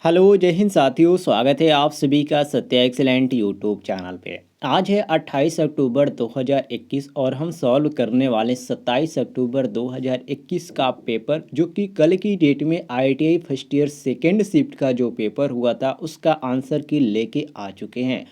Hello जय हिंद साथियों, स्वागत है आप सभी का सत्या एक्सीलेंट यूट्यूब चैनल पे। आज है 28 अक्टूबर 2021 और हम सॉल्व करने वाले 27 अक्टूबर 2021 का पेपर, जो कि कल की डेट में ITI first year second shift का जो पेपर हुआ था उसका आंसर की लेके आ चुके हैं।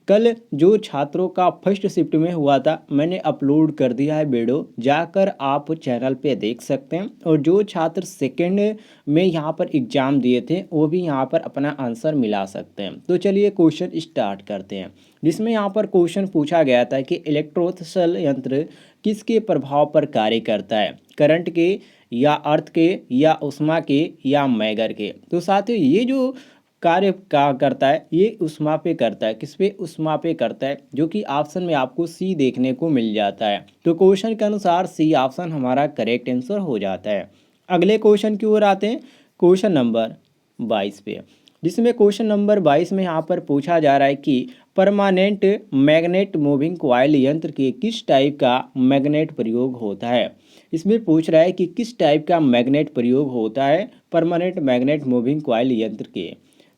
कल जो छात्रों का फर्स्ट शिफ्ट में हुआ था मैंने अपलोड कर दिया है वीडियो, जाकर आप चैनल पे देख सकते हैं। और जो छात्र सेकेंड में यहाँ पर एग्ज़ाम दिए थे वो भी यहाँ पर अपना आंसर मिला सकते हैं। तो चलिए क्वेश्चन स्टार्ट करते हैं, जिसमें यहाँ पर क्वेश्चन पूछा गया था कि इलेक्ट्रोथ्सल यंत्र किसके प्रभाव पर कार्य करता है, करंट के या अर्थ के या उष्मा के या मैगर के। तो साथियों ये जो कार्य का करता है ये उष्मा पे करता है। किस पे? उष्मा पे करता है, जो कि ऑप्शन में आपको सी देखने को मिल जाता है। तो क्वेश्चन के अनुसार सी ऑप्शन हमारा करेक्ट आंसर हो जाता है। अगले क्वेश्चन की ओर आते हैं, क्वेश्चन नंबर 22 पे, जिसमें क्वेश्चन नंबर 22 में यहाँ पर पूछा जा रहा है कि परमानेंट मैग्नेट मूविंग कॉइल यंत्र के किस टाइप का मैग्नेट प्रयोग होता है। इसमें पूछ रहा है कि किस टाइप का मैग्नेट प्रयोग होता है परमानेंट मैग्नेट मूविंग कॉइल यंत्र के।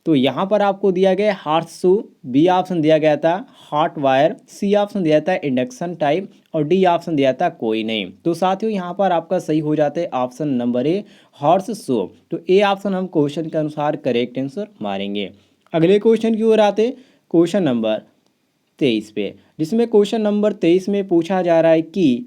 तो यहाँ पर आपको दिया गया हार्ट शू, बी ऑप्शन दिया गया था हॉट वायर, सी ऑप्शन दिया था इंडक्शन टाइप और डी ऑप्शन दिया था कोई नहीं। तो साथियों यहाँ पर आपका सही हो जाता है option number a horse shoe. तो ए ऑप्शन हम क्वेश्चन के अनुसार करेक्ट आंसर मारेंगे। अगले क्वेश्चन की ओर आते क्वेश्चन नंबर 23 पे, जिसमें क्वेश्चन नंबर 23 में पूछा जा रहा है कि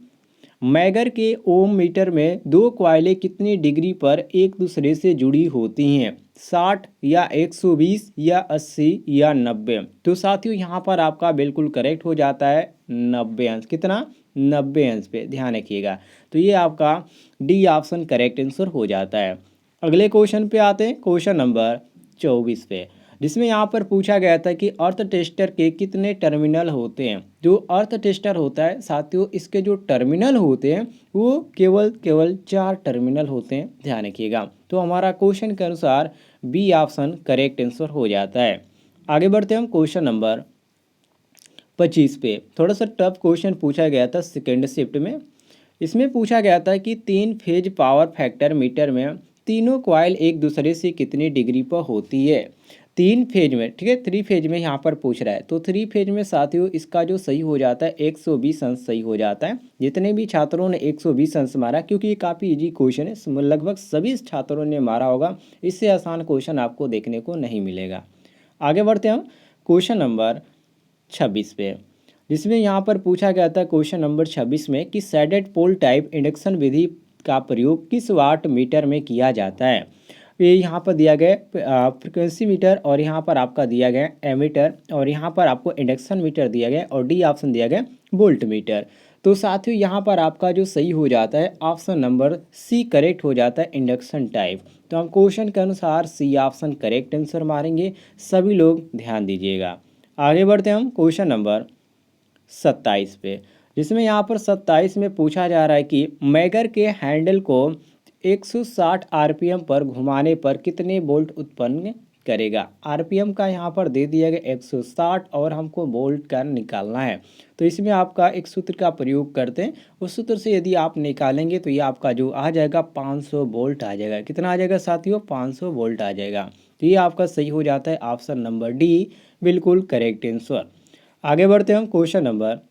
मैगर के ओम मीटर में दो कॉइलें कितनी डिग्री पर एक दूसरे से जुड़ी होती हैं, 60 या 120 या 80 या 90। तो साथियों यहाँ पर आपका बिल्कुल करेक्ट हो जाता है 90 अंश। कितना? 90 अंश पे ध्यान रखिएगा। तो ये आपका डी ऑप्शन करेक्ट आंसर हो जाता है। अगले क्वेश्चन पे आते हैं, क्वेश्चन नंबर 24 पे, जिसमें यहाँ पर पूछा गया था कि अर्थ टेस्टर के कितने टर्मिनल होते हैं। जो अर्थ टेस्टर होता है साथियों, इसके जो टर्मिनल होते हैं वो केवल 4 टर्मिनल होते हैं, ध्यान रखिएगा। तो हमारा क्वेश्चन के अनुसार बी ऑप्शन करेक्ट आंसर हो जाता है। आगे बढ़ते हैं हम क्वेश्चन नंबर 25 पे। थोड़ा सा टफ क्वेश्चन पूछा गया था सेकेंड शिफ्ट में। इसमें पूछा गया था कि 3 फेज पावर फैक्टर मीटर में तीनों कॉइल एक दूसरे से कितनी डिग्री पर होती है। 3 फेज में, ठीक है, 3 फेज में यहाँ पर पूछ रहा है। तो 3 फेज में साथियों इसका जो सही हो जाता है 120 अंश सही हो जाता है। जितने भी छात्रों ने 120 अंश मारा, क्योंकि ये काफ़ी इजी क्वेश्चन है, लगभग सभी छात्रों ने मारा होगा। इससे आसान क्वेश्चन आपको देखने को नहीं मिलेगा। आगे बढ़ते हैं हम क्वेश्चन नंबर 26 पे, जिसमें यहाँ पर पूछा गया था क्वेश्चन नंबर 26 में कि सैडेड पोल टाइप इंडक्शन विधि का प्रयोग किस वाट मीटर में किया जाता है। ये यहाँ पर दिया गया फ्रिक्वेंसी मीटर और यहाँ पर आपका दिया गया एमीटर और यहाँ पर आपको इंडक्शन मीटर दिया गया और डी ऑप्शन दिया गया वोल्ट मीटर। तो साथियों यहाँ पर आपका जो सही हो जाता है ऑप्शन नंबर सी करेक्ट हो जाता है इंडक्शन टाइप। तो हम क्वेश्चन के अनुसार सी ऑप्शन करेक्ट आंसर मारेंगे। सभी लोग ध्यान दीजिएगा। आगे बढ़ते हैं हम क्वेश्चन नंबर 27 पे, जिसमें यहाँ पर 27 में पूछा जा रहा है कि मैगर के हैंडल को 160 आरपीएम पर घुमाने पर कितने वोल्ट उत्पन्न करेगा। आरपीएम का यहाँ पर दे दिया गया 160 और हमको वोल्ट का निकालना है। तो इसमें आपका एक सूत्र का प्रयोग करते हैं, उस सूत्र से यदि आप निकालेंगे तो ये आपका जो आ जाएगा 500 वोल्ट आ जाएगा। कितना आ जाएगा साथियों? 500 वोल्ट आ जाएगा। तो ये आपका सही हो जाता है ऑप्शन नंबर डी, बिल्कुल करेक्ट आंसर। आगे बढ़ते हैं हम क्वेश्चन नंबर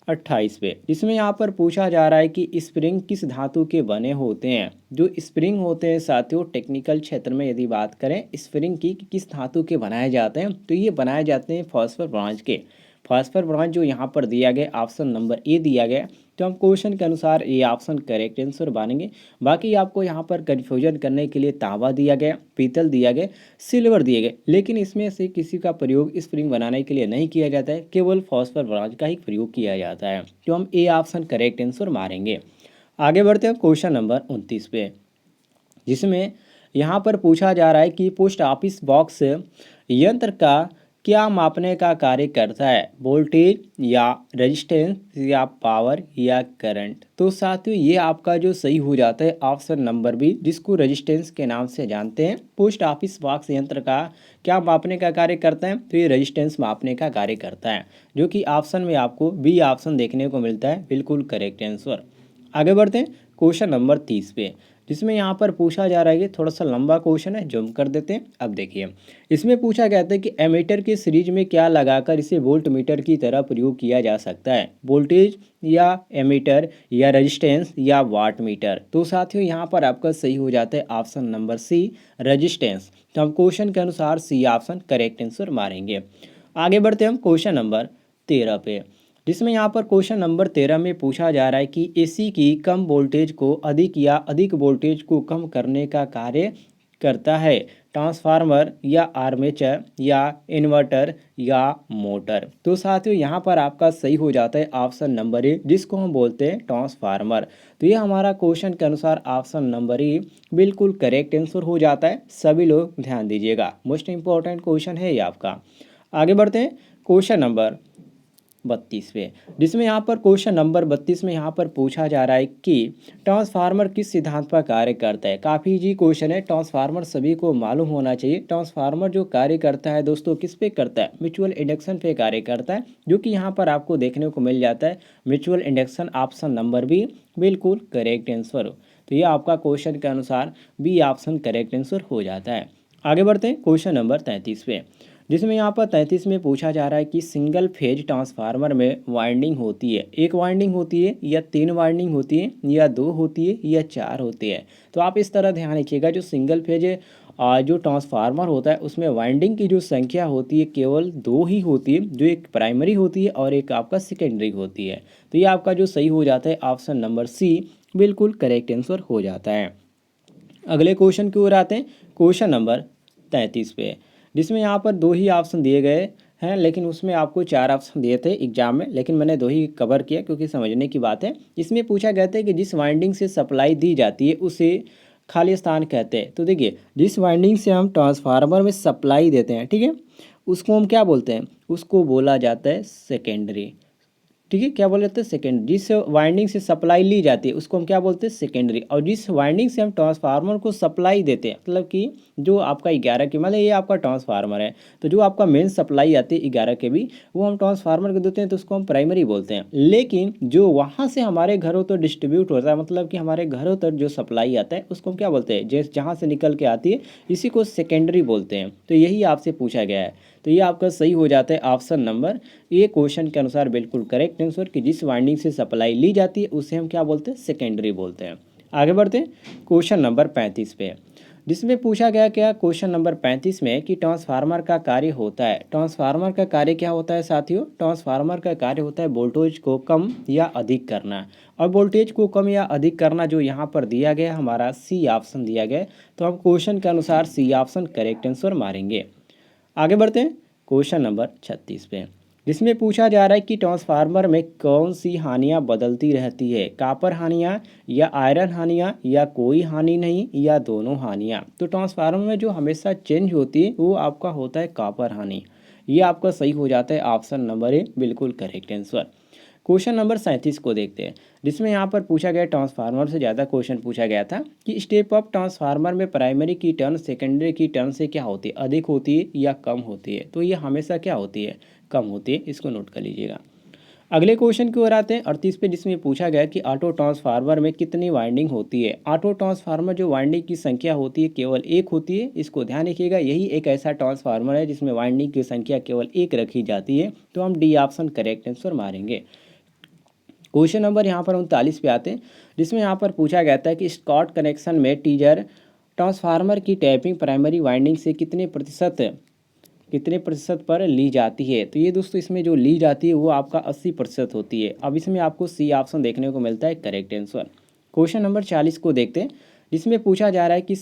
28 पे, जिसमें यहाँ पर पूछा जा रहा है कि स्प्रिंग किस धातु के बने होते हैं। जो स्प्रिंग होते हैं साथियों, टेक्निकल क्षेत्र में यदि बात करें स्प्रिंग की कि किस धातु के बनाए जाते हैं, तो ये बनाए जाते हैं फॉस्फर ब्रॉन्ज के। फॉस्फर ब्रॉन्ज जो यहाँ पर दिया गया ऑप्शन नंबर ए दिया गया, तो हम क्वेश्चन के अनुसार ये ऑप्शन करेक्ट आंसर बनेंगे। बाकी आपको यहाँ पर कन्फ्यूजन करने के लिए तांबा दिया गया, पीतल दिया गया, सिल्वर दिए गए, लेकिन इसमें से किसी का प्रयोग स्प्रिंग बनाने के लिए नहीं किया जाता है, केवल फॉस्फर ब्रॉन्ज का ही प्रयोग किया जाता है। तो हम ए ऑप्शन करेक्ट आंसर मारेंगे। आगे बढ़ते हैं क्वेश्चन नंबर 29 पे, जिसमें यहाँ पर पूछा जा रहा है कि पोस्ट ऑफिस बॉक्स यंत्र का क्या मापने का कार्य करता है, वोल्टेज या रेजिस्टेंस या पावर या करंट। तो साथियों ये आपका जो सही हो जाता है ऑप्शन नंबर बी, जिसको रेजिस्टेंस के नाम से जानते हैं। पोस्ट ऑफिस बॉक्स यंत्र का क्या मापने का कार्य करता है, तो ये रेजिस्टेंस मापने का कार्य करता है, जो कि ऑप्शन में आपको बी ऑप्शन देखने को मिलता है, बिल्कुल करेक्ट आंसर। आगे बढ़ते हैं क्वेश्चन नंबर 30 पे, जिसमें यहाँ पर पूछा जा रहा है कि थोड़ा सा लंबा क्वेश्चन है, जूम कर देते हैं। अब देखिए, इसमें पूछा गया था कि एमीटर की सीरीज में क्या लगाकर इसे वोल्ट मीटर की तरह प्रयोग किया जा सकता है, वोल्टेज या एमीटर या रेजिस्टेंस या वाट मीटर। तो साथियों यहाँ पर आपका सही हो जाता है ऑप्शन नंबर सी, रेजिस्टेंस। तो हम क्वेश्चन के अनुसार सी ऑप्शन करेक्ट आंसर मारेंगे। आगे बढ़ते हम क्वेश्चन नंबर 13 पे, जिसमें यहाँ पर क्वेश्चन नंबर 13 में पूछा जा रहा है कि एसी की कम वोल्टेज को अधिक या अधिक वोल्टेज को कम करने का कार्य करता है, ट्रांसफार्मर या आर्मेचर या इन्वर्टर या मोटर। तो साथियों यहाँ पर आपका सही हो जाता है ऑप्शन नंबर ए, जिसको हम बोलते हैं ट्रांसफार्मर। तो ये हमारा क्वेश्चन के अनुसार ऑप्शन नंबर ए बिल्कुल करेक्ट आंसर हो जाता है। सभी लोग ध्यान दीजिएगा, मोस्ट इंपॉर्टेंट क्वेश्चन है ये आपका। आगे बढ़ते हैं क्वेश्चन नंबर 32 पे, जिसमें यहाँ पर क्वेश्चन नंबर 32 में यहाँ पर पूछा जा रहा है कि ट्रांसफार्मर किस सिद्धांत पर कार्य करता है। काफ़ी जी क्वेश्चन है, ट्रांसफार्मर सभी को मालूम होना चाहिए। ट्रांसफार्मर जो कार्य करता है दोस्तों किस पे करता है, म्यूचुअल इंडक्शन पे कार्य करता है, जो कि यहाँ पर आपको देखने को मिल जाता है mutual induction. Option number B बिल्कुल करेक्ट आंसर हो। तो ये आपका क्वेश्चन के अनुसार बी ऑप्शन करेक्ट आंसर हो जाता है। आगे बढ़ते हैं क्वेश्चन नंबर 33 पे, जिसमें यहाँ पर 33 में पूछा जा रहा है कि सिंगल फेज ट्रांसफार्मर में वाइंडिंग होती है, एक वाइंडिंग होती है या तीन वाइंडिंग होती है या दो होती है या चार होती है। तो आप इस तरह ध्यान रखिएगा, जो सिंगल फेज जो ट्रांसफार्मर होता है उसमें वाइंडिंग की जो संख्या होती है केवल दो ही होती है, जो एक प्राइमरी होती है और एक आपका सेकेंडरी होती है। तो ये आपका जो सही हो जाता है ऑप्शन नंबर सी बिल्कुल करेक्ट आंसर हो जाता है। अगले क्वेश्चन की ओर आते हैं, क्वेश्चन नंबर 33 पे, जिसमें यहाँ पर दो ही ऑप्शन दिए गए हैं, लेकिन उसमें आपको चार ऑप्शन दिए थे एग्जाम में, लेकिन मैंने दो ही कवर किया क्योंकि समझने की बात है। इसमें पूछा गया था कि जिस वाइंडिंग से सप्लाई दी जाती है उसे खाली स्थान कहते हैं। तो देखिए, जिस वाइंडिंग से हम ट्रांसफार्मर में सप्लाई देते हैं, ठीक है, उसको हम क्या बोलते हैं, उसको बोला जाता है सेकेंडरी। ठीक है, क्या बोल रहे थे, सेकेंड। जिस वाइंडिंग से सप्लाई ली जाती है उसको हम क्या बोलते हैं, सेकेंडरी। और जिस वाइंडिंग से हम ट्रांसफार्मर को सप्लाई देते हैं, मतलब कि जो आपका 11 के, मतलब ये आपका ट्रांसफार्मर है, तो जो आपका मेन सप्लाई आती है 11 के भी, वो हम ट्रांसफार्मर को देते हैं, तो उसको हम प्राइमरी बोलते हैं। लेकिन जो वहाँ से हमारे घरों तक डिस्ट्रीब्यूट होता है, मतलब कि हमारे घरों तक जो सप्लाई आता है उसको हम क्या बोलते हैं, जिस जहाँ से निकल के आती है, इसी को सेकेंडरी बोलते हैं। तो यही आपसे पूछा गया है। तो ये आपका सही हो जाता है ऑप्शन नंबर ये क्वेश्चन के अनुसार बिल्कुल करेक्ट आंसर, कि जिस वाइंडिंग से सप्लाई ली जाती है उसे हम क्या बोलते हैं, सेकेंडरी बोलते हैं। आगे बढ़ते हैं क्वेश्चन नंबर 35 पे, जिसमें पूछा गया क्या क्वेश्चन नंबर 35 में कि ट्रांसफार्मर का कार्य होता है। ट्रांसफार्मर का कार्य क्या होता है साथियों, ट्रांसफार्मर का कार्य होता है वोल्टेज को कम या अधिक करना। और वोल्टेज को कम या अधिक करना जो यहाँ पर दिया गया, हमारा सी ऑप्शन दिया गया। तो हम क्वेश्चन के अनुसार सी ऑप्शन करेक्ट आंसर मारेंगे। आगे बढ़ते हैं क्वेश्चन नंबर 36 पे, जिसमें पूछा जा रहा है कि ट्रांसफार्मर में कौन सी हानियां बदलती रहती है, कॉपर हानियां या आयरन हानियां या कोई हानि नहीं या दोनों हानियां। तो ट्रांसफार्मर में जो हमेशा चेंज होती है वो आपका होता है कॉपर हानि। ये आपका सही हो जाता है ऑप्शन नंबर ए बिल्कुल करेक्ट आंसर। क्वेश्चन नंबर 37 को देखते हैं, जिसमें यहाँ पर पूछा गया, ट्रांसफार्मर से ज़्यादा क्वेश्चन पूछा गया था कि स्टेप अप ट्रांसफार्मर में प्राइमरी की टर्न सेकेंडरी की टर्न से क्या होती है, अधिक होती है या कम होती है। तो ये हमेशा क्या होती है, कम होती है। इसको नोट कर लीजिएगा। अगले क्वेश्चन की ओर आते हैं 38 पे, जिसमें पूछा गया कि ऑटो ट्रांसफार्मर में कितनी वाइंडिंग होती है। ऑटो ट्रांसफार्मर जो वाइंडिंग की संख्या होती है केवल एक होती है। इसको ध्यान रखिएगा, यही एक ऐसा ट्रांसफार्मर है जिसमें वाइंडिंग की संख्या केवल एक रखी जाती है। तो हम डी ऑप्शन करेक्ट आंसर मारेंगे। क्वेश्चन नंबर यहाँ पर 39 पे आते हैं, जिसमें यहाँ पर पूछा गया था कि स्कॉट कनेक्शन में टीजर ट्रांसफार्मर की टैपिंग प्राइमरी वाइंडिंग से कितने प्रतिशत पर ली जाती है। तो ये दोस्तों इसमें जो ली जाती है वो आपका 80% होती है। अब इसमें आपको सी ऑप्शन देखने को मिलता है करेक्ट आंसर। क्वेश्चन नंबर 40 को देखते हैं, जिसमें पूछा जा रहा है कि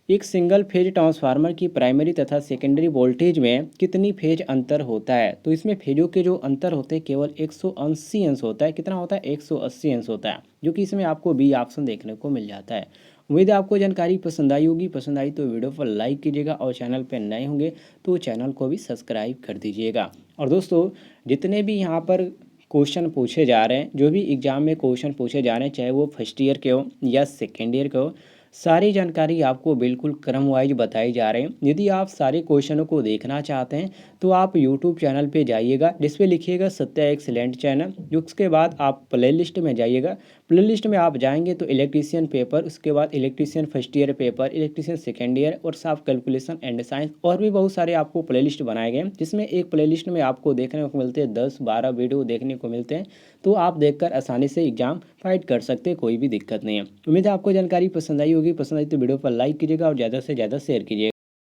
एक सिंगल फेज ट्रांसफार्मर की प्राइमरी तथा सेकेंडरी वोल्टेज में कितनी फेज अंतर होता है। तो इसमें फेजों के जो अंतर होते हैं केवल 180 अंश होता है। कितना होता है, 180 अंश होता है, जो कि इसमें आपको बी ऑप्शन देखने को मिल जाता है। उम्मीद है आपको जानकारी पसंद आई होगी। पसंद आई तो वीडियो पर लाइक कीजिएगा और चैनल पर नए होंगे तो चैनल को भी सब्सक्राइब कर दीजिएगा। और दोस्तों, जितने भी यहाँ पर क्वेश्चन पूछे जा रहे हैं, जो भी एग्जाम में क्वेश्चन पूछे जा रहे हैं, चाहे वो फर्स्ट ईयर के हो या सेकेंड ईयर के हो, सारी जानकारी आपको बिल्कुल क्रम वाइज बताई जा रहे हैं। यदि आप सारे क्वेश्चनों को देखना चाहते हैं तो आप यूट्यूब चैनल पे जाइएगा, जिस पे लिखिएगा सत्या एक्सीलेंट चैनल। उसके बाद आप प्लेलिस्ट में जाइएगा, प्लेलिस्ट में आप जाएंगे तो इलेक्ट्रीशियन पेपर, उसके बाद electrician first year paper, electrician second year और साफ कैलकुलेशन एंड साइंस, और भी बहुत सारे आपको प्लेलिस्ट बनाए गए हैं, जिसमें एक प्लेलिस्ट में आपको देखने को मिलते हैं 10-12 वीडियो देखने को मिलते हैं। तो आप देखकर आसानी से एग्जाम फाइट कर सकते हैं, कोई भी दिक्कत नहीं है। उम्मीद है आपको जानकारी पसंद आई होगी। पसंद आई तो वीडियो पर लाइक कीजिएगा और ज़्यादा से ज़्यादा शेयर कीजिएगा।